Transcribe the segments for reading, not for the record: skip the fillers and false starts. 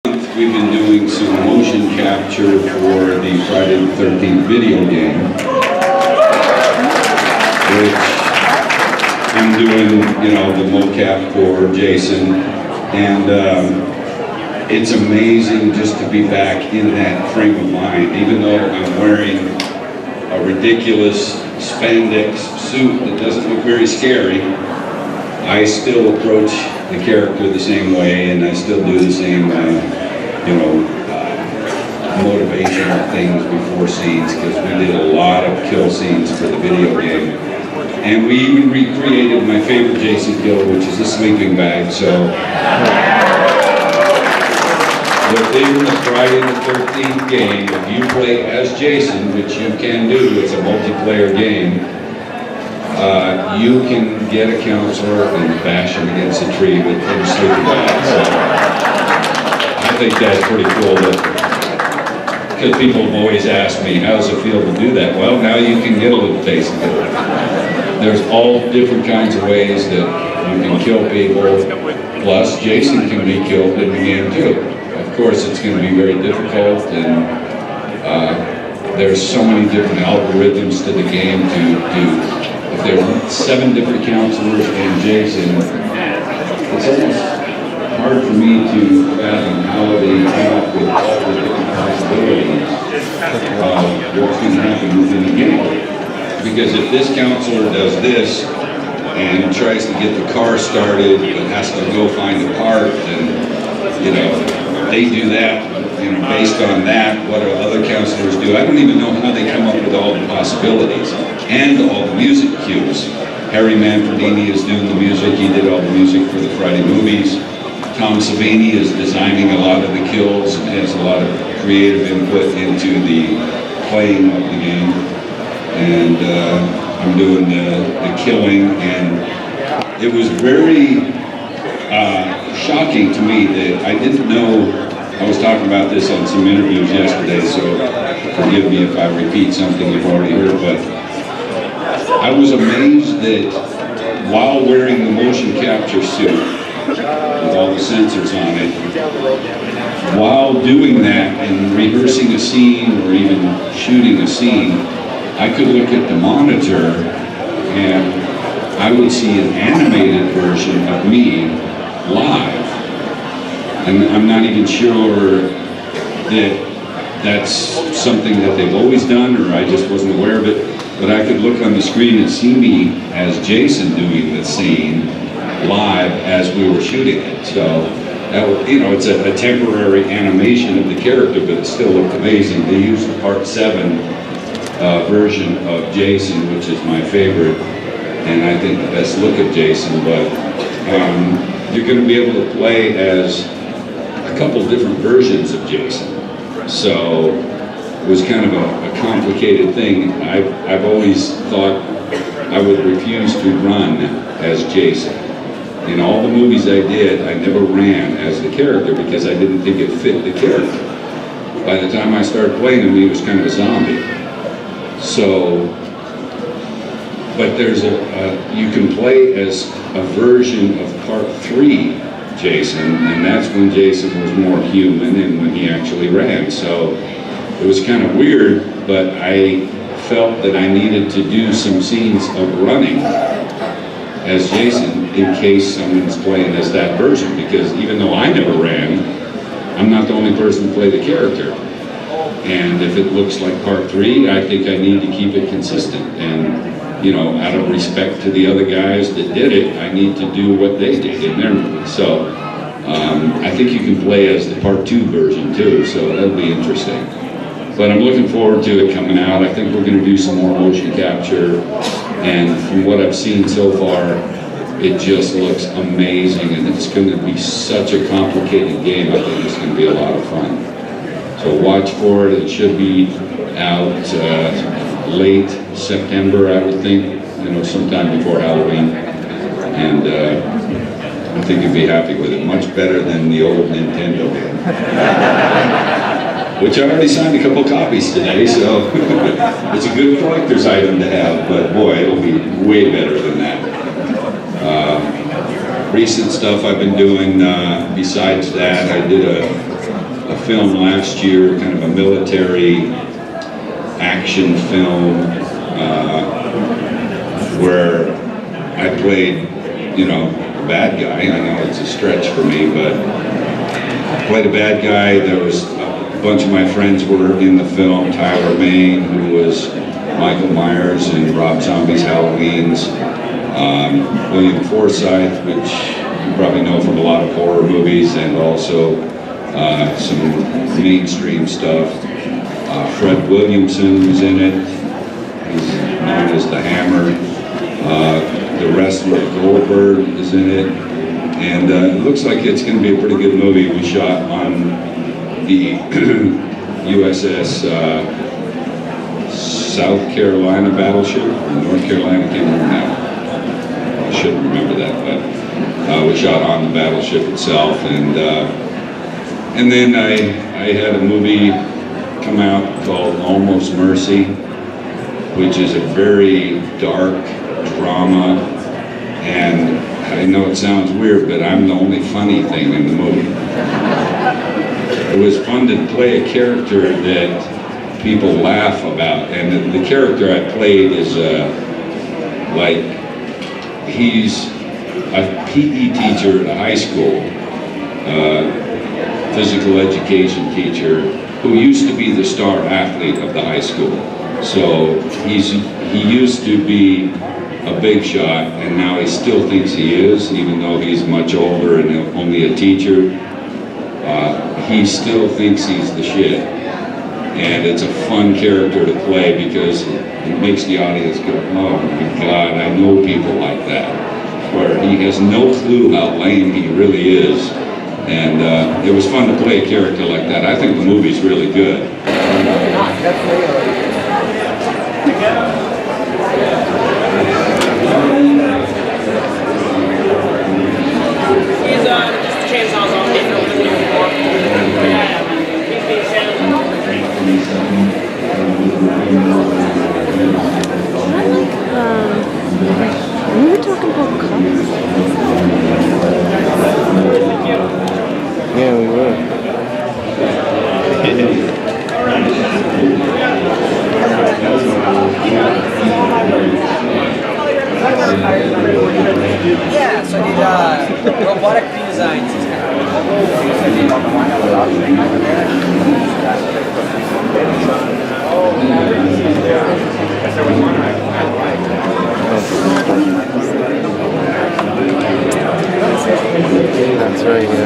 We've been doing some motion capture for the Friday the 13th video game, which I'm doing, the mocap for Jason, and it's amazing just to be back in that frame of mind, even though I'm wearing a ridiculous spandex suit that doesn't look very scary. I still approach the character the same way, and I still do the same, motivational things before scenes, because we did a lot of kill scenes for the video game. And we even recreated my favorite Jason kill, which is the sleeping bag, so within the Friday the 13th game, if you play as Jason, which you can do, it's a multiplayer game, you can get a counselor and bash him against a tree with a sleeping bag. So I think that's pretty cool, because people have always asked me, how does it feel to do that? Well, now you can get a little taste of it. There's all different kinds of ways that you can kill people, plus Jason can be killed in the game too. Of course, it's going to be very difficult, and there's so many different algorithms to the game to do. If there were 7 different counselors and Jason, it's almost hard for me to fathom how they come up with all the different possibilities of what's going to happen within the game. Because if this counselor does this and tries to get the car started but has to go find a part, and they do that, based on that, what do other counselors do? I don't even know how they come up with all the possibilities and all the music cues. Harry Manfredini is doing the music. He did all the music for the Friday movies. Tom Savini is designing a lot of the kills and has a lot of creative input into the playing of the game. And I'm doing the killing, and it was very shocking to me that I didn't know. I was talking about this on some interviews yesterday, so forgive me if I repeat something you've already heard, but I was amazed that while wearing the motion capture suit with all the sensors on it, while doing that and rehearsing a scene or even shooting a scene, I could look at the monitor and I would see an animated version of me live. And I'm not even sure that that's something that they've always done, or I just wasn't aware of it. But I could look on the screen and see me as Jason doing the scene live as we were shooting it. So, it's a temporary animation of the character, but it still looked amazing. They used the Part 7 version of Jason, which is my favorite, and I think the best look of Jason. But you're going to be able to play as a couple different versions of Jason. So it was kind of a complicated thing. I've always thought I would refuse to run as Jason. In all the movies I did, I never ran as the character because I didn't think it fit the character. By the time I started playing him, he was kind of a zombie. So, but you can play as a version of Part 3 Jason, and that's when Jason was more human and when he actually ran. So it was kind of weird, but I felt that I needed to do some scenes of running as Jason in case someone's playing as that version, because even though I never ran, I'm not the only person to play the character. And if it looks like Part 3, I think I need to keep it consistent. And out of respect to the other guys that did it, I need to do what they did in their movie. So I think you can play as the Part 2 version too, so that'll be interesting. But I'm looking forward to it coming out. I think we're going to do some more motion capture, and from what I've seen so far, it just looks amazing, and it's going to be such a complicated game. I think it's going to be a lot of fun. So watch for it. It should be out late September, I would think, sometime before Halloween. And I think you'd be happy with it. Much better than the old Nintendo game. Which I already signed a couple copies today, so it's a good collector's item to have, but boy, it'll be way better than that. Recent stuff I've been doing, besides that, I did a film last year, kind of a military action film, where I played, you know, a bad guy. I know it's a stretch for me, but I played a bad guy. There was a bunch of my friends were in the film. Tyler Main, who was Michael Myers in Rob Zombie's Halloween's. William Forsythe, which you probably know from a lot of horror movies, and also some mainstream stuff. Fred Williamson was in it. He's known as the Hammer. The wrestler Goldberg is in it. And it looks like it's going to be a pretty good movie. We shot on the USS South Carolina battleship, North Carolina, I can't remember now. I should remember that, but we shot on the battleship itself. And then I had a movie come out called Almost Mercy, which is a very dark drama, and I know it sounds weird, but I'm the only funny thing in the movie. It was fun to play a character that people laugh about, and the character I played is like, he's a PE teacher at a high school, physical education teacher, who used to be the star athlete of the high school. So he used to be a big shot, and now he still thinks he is, even though he's much older and only a teacher. He still thinks he's the shit. And it's a fun character to play because it makes the audience go, oh my God, I know people like that. Where he has no clue how lame he really is. And it was fun to play a character like that. I think the movie's really good. We were talking about colors. Yeah, we were. Yeah, so I did robotic redesigns. That's right, yeah.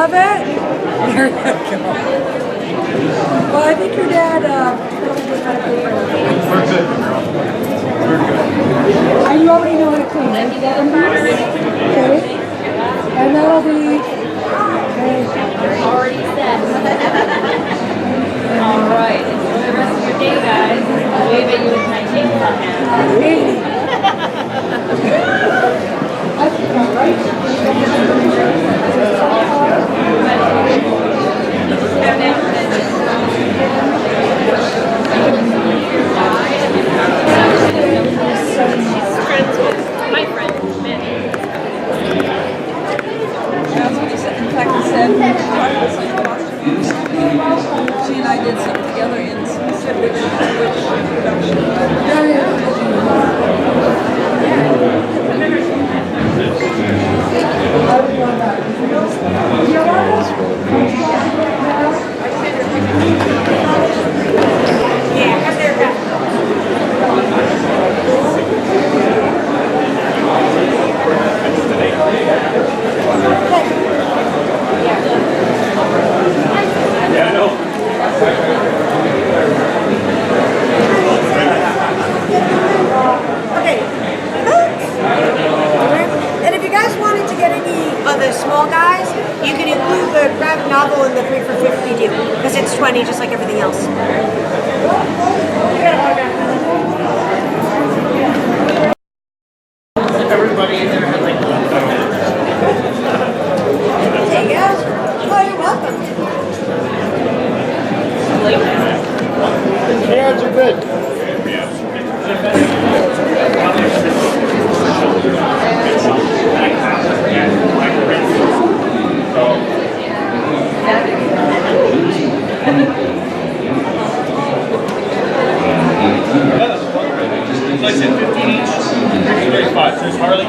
love it? There you go. Well, I think your dad probably did how to clean it. We're good. We're good. And you already know how to clean it. Okay. And that'll be... Already set. All right. Enjoy the rest of your day, guys. I'll wave at you with my tape on hand. 80. That's right. My friend, That's what he said. In fact, he said she and I did something together, and he said we did which production. Okay. And if you guys wanted to get any of the small guys, you can include the graphic novel in the 3 for 50 deal, because it's 20 just like everything else. Everybody in there had like Hey guys. Oh, you're welcome. Carrots are good. Like I said, 15 each. 35. So it's Harley.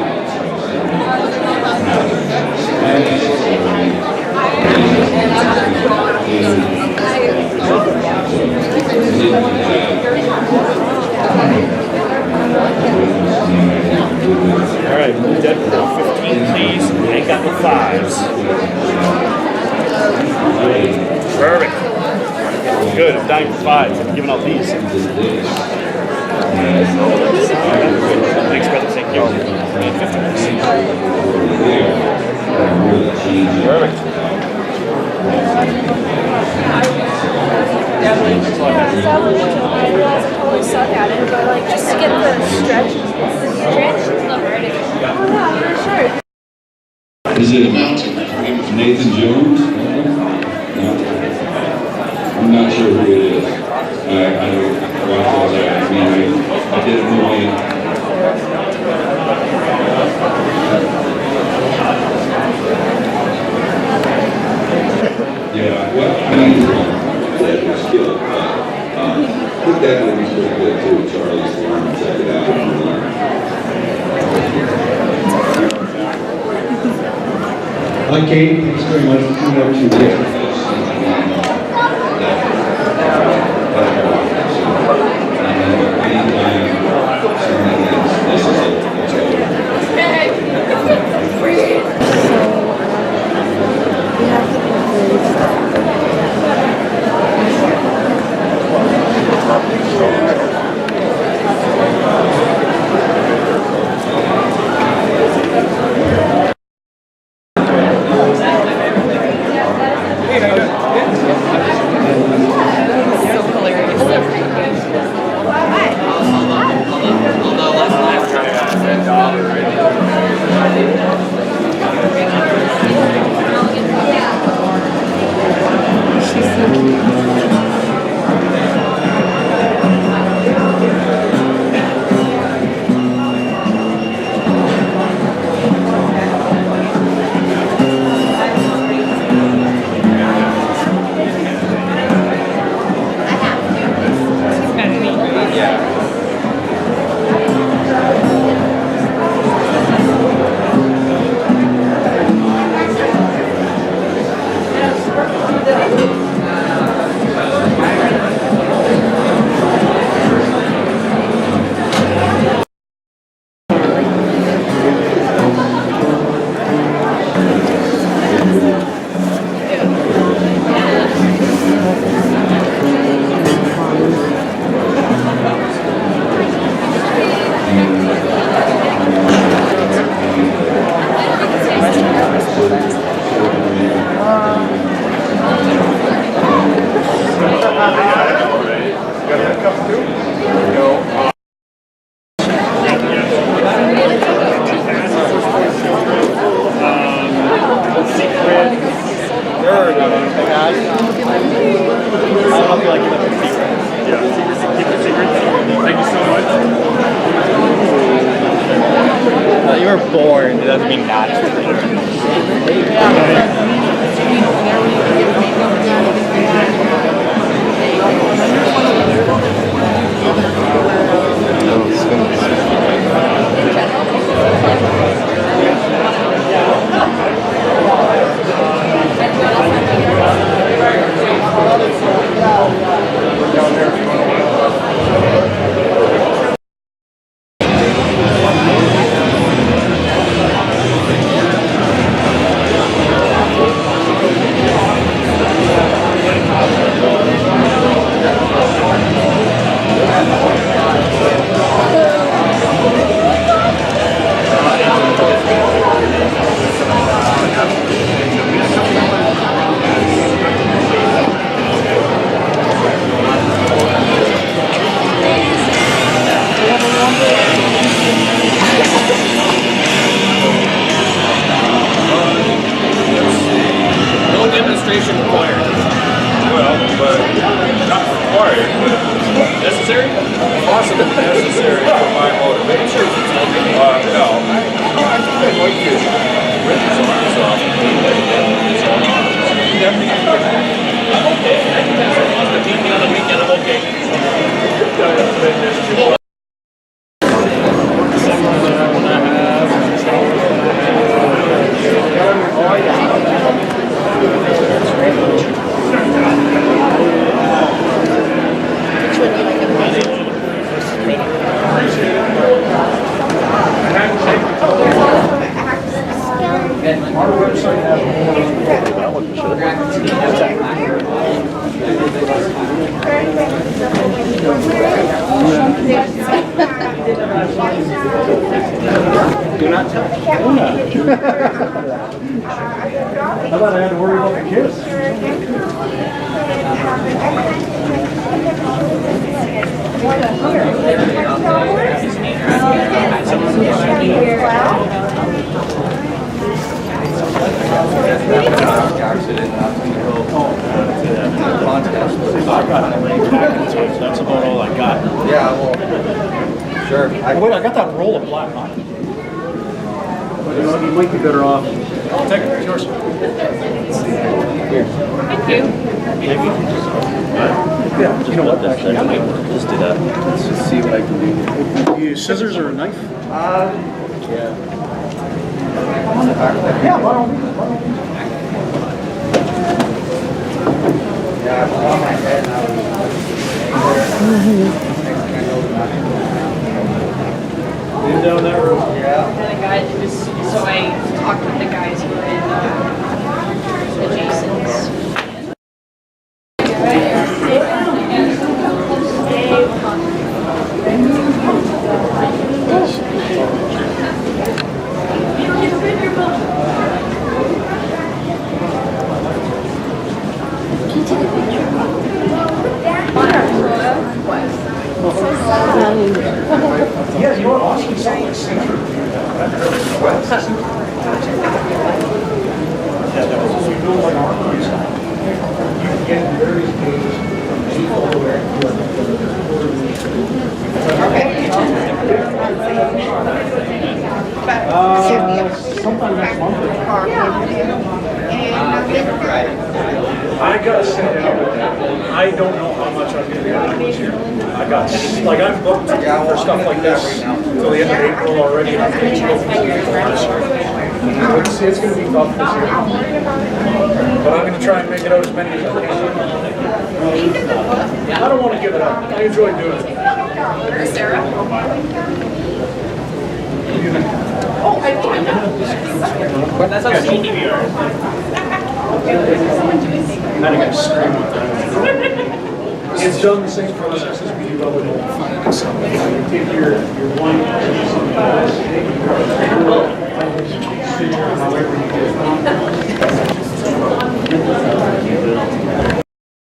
All right, Deadpool 15, please. Ain't got no fives. Perfect. Good. I'm dying for fives. I'm giving out these. Thanks, brother. Thank you. 50, please. Perfect. I realize I totally suck at it, but like just to get the stretch. Is it Nathan Jones? No. I'm not sure who it is. I don't watch all that. I mean, I did a movie. Yeah, well, I mean, that was skill. I think that movie's pretty good too. Charlie's Theron. Check it out. Hi, Kate. Thanks very much for coming over to the that you were born, it doesn't mean naturally. No demonstration required. Well, but not required, but Necessary? possibly necessary for my motivation. No, I think I'd like to rip his arms off and put his arms. I'm okay. I can pass it off to beat me on the weekend. I'm okay. Do not touch. I thought I had to worry about the kiss. That's about all I got. Yeah, well, sure. Oh, wait, I got that roll of black hockey. You know, you might be better off. Take it, it's yours. Thank you. Yeah, you know what, actually, I might Let's do that. let's just see what I can do. Do you use scissors or a knife? Yeah. Yeah, by all means. Yeah, it's on my head now. Lean down that road. Yeah. And the guys, it was, so I talked with the guys who were in Jason's. Yeah, you know what, Austin sounds like Century. Yeah, that was, so you know like our place, you can get various pages from A all the way sometime next month. I gotta sit down with that. I don't know how much I'm gonna be able to do this year. I got, like, I'm booked for stuff like this till the end of April already. And I'm getting booked for this year. It's gonna be tough this year. But I'm gonna try and make it out as many as I can. I don't wanna give it up. I enjoy doing it. Sarah? Oh, I think I know. But that's how CTV are. I think I'm screaming with that. It's done the same process as we do other than you take your line,